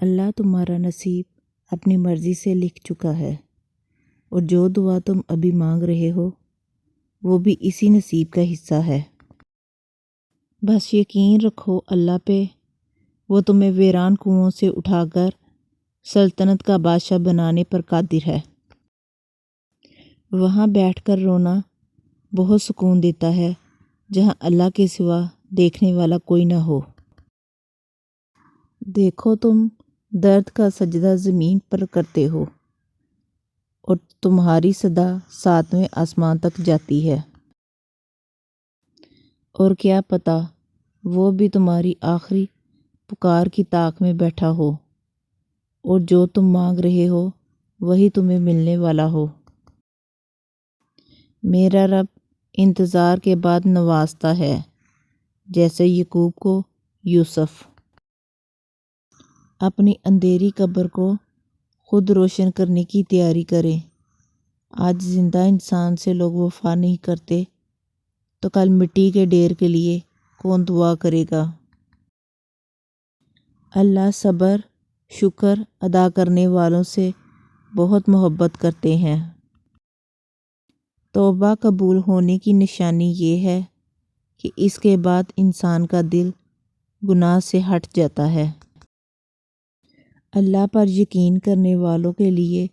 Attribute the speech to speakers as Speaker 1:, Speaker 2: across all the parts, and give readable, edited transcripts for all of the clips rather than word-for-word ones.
Speaker 1: اللہ تمہارا نصیب اپنی مرضی سے لکھ چکا ہے، اور جو دعا تم ابھی مانگ رہے ہو وہ بھی اسی نصیب کا حصہ ہے۔ بس یقین رکھو اللہ پہ، وہ تمہیں ویران کنوؤں سے اٹھا کر سلطنت کا بادشاہ بنانے پر قادر ہے۔ وہاں بیٹھ کر رونا بہت سکون دیتا ہے جہاں اللہ کے سوا دیکھنے والا کوئی نہ ہو۔ دیکھو تم درد کا سجدہ زمین پر کرتے ہو اور تمہاری صدا 7ویں آسمان تک جاتی ہے، اور کیا پتہ وہ بھی تمہاری آخری پکار کی طاق میں بیٹھا ہو، اور جو تم مانگ رہے ہو وہی تمہیں ملنے والا ہو۔ میرا رب انتظار کے بعد نوازتا ہے، جیسے یعقوب کو یوسف۔ اپنی اندھیری قبر کو خود روشن کرنے کی تیاری کریں۔ آج زندہ انسان سے لوگ وفا نہیں کرتے تو کل مٹی کے ڈھیر کے لیے کون دعا کرے گا؟ اللہ صبر شکر ادا کرنے والوں سے بہت محبت کرتے ہیں۔ توبہ قبول ہونے کی نشانی یہ ہے کہ اس کے بعد انسان کا دل گناہ سے ہٹ جاتا ہے۔ اللہ پر یقین کرنے والوں کے لیے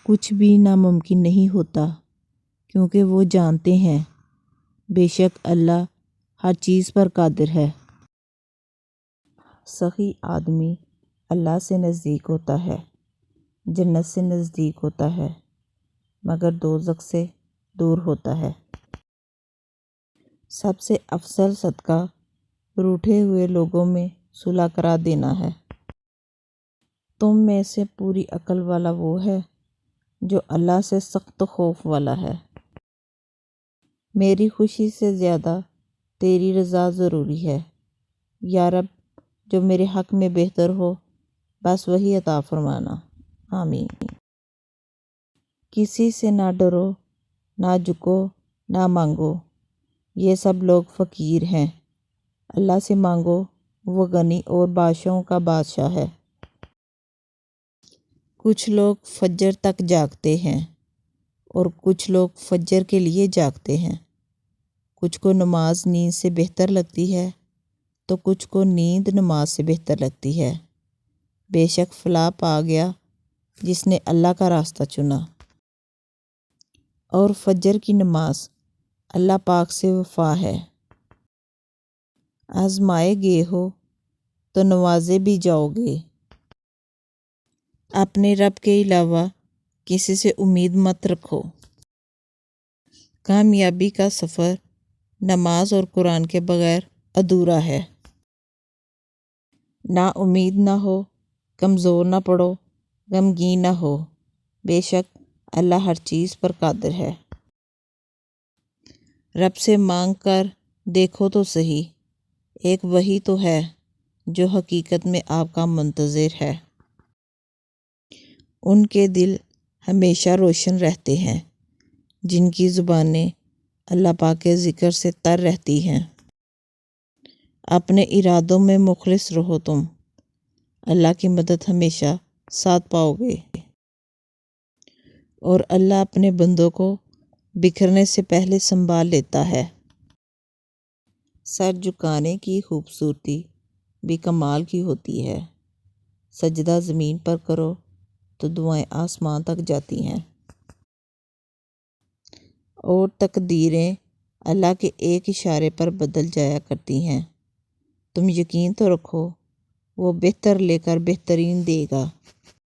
Speaker 1: کچھ بھی ناممکن نہیں ہوتا، کیونکہ وہ جانتے ہیں بے شک اللہ ہر چیز پر قادر ہے۔ سخی آدمی اللہ سے نزدیک ہوتا ہے، جنت سے نزدیک ہوتا ہے، مگر دوزخ سے دور ہوتا ہے۔ سب سے افضل صدقہ روٹھے ہوئے لوگوں میں صلح کرا دینا ہے۔ تم میں سے پوری عقل والا وہ ہے جو اللہ سے سخت خوف والا ہے۔ میری خوشی سے زیادہ تیری رضا ضروری ہے، یا رب جو میرے حق میں بہتر ہو بس وہی عطا فرمانا، آمین۔ کسی سے نہ ڈرو، نہ جھکو، نہ مانگو، یہ سب لوگ فقیر ہیں۔ اللہ سے مانگو، وہ غنی اور بادشاہوں کا بادشاہ ہے۔ کچھ لوگ فجر تک جاگتے ہیں اور کچھ لوگ فجر کے لیے جاگتے ہیں۔ کچھ کو نماز نیند سے بہتر لگتی ہے تو کچھ کو نیند نماز سے بہتر لگتی ہے۔ بے شک فلاح پا گیا جس نے اللہ کا راستہ چنا۔ اور فجر کی نماز اللہ پاک سے وفا ہے۔ آزمائے گئے ہو تو نوازے بھی جاؤ گے۔ اپنے رب کے علاوہ کسی سے امید مت رکھو۔ کامیابی کا سفر نماز اور قرآن کے بغیر ادھورا ہے۔ نا امید نہ ہو، کمزور نہ پڑو، غمگین نہ ہو، بے شک اللہ ہر چیز پر قادر ہے۔ رب سے مانگ کر دیکھو تو صحیح، ایک وہی تو ہے جو حقیقت میں آپ کا منتظر ہے۔ ان کے دل ہمیشہ روشن رہتے ہیں جن کی زبانیں اللہ پاک کے ذکر سے تر رہتی ہیں۔ اپنے ارادوں میں مخلص رہو، تم اللہ کی مدد ہمیشہ ساتھ پاؤ گے، اور اللہ اپنے بندوں کو بکھرنے سے پہلے سنبھال لیتا ہے۔ سر جھکانے کی خوبصورتی بھی کمال کی ہوتی ہے۔ سجدہ زمین پر کرو تو دعائیں آسمان تک جاتی ہیں، اور تقدیریں اللہ کے ایک اشارے پر بدل جایا کرتی ہیں۔ تم یقین تو رکھو وہ بہتر لے کر بہترین دے گا۔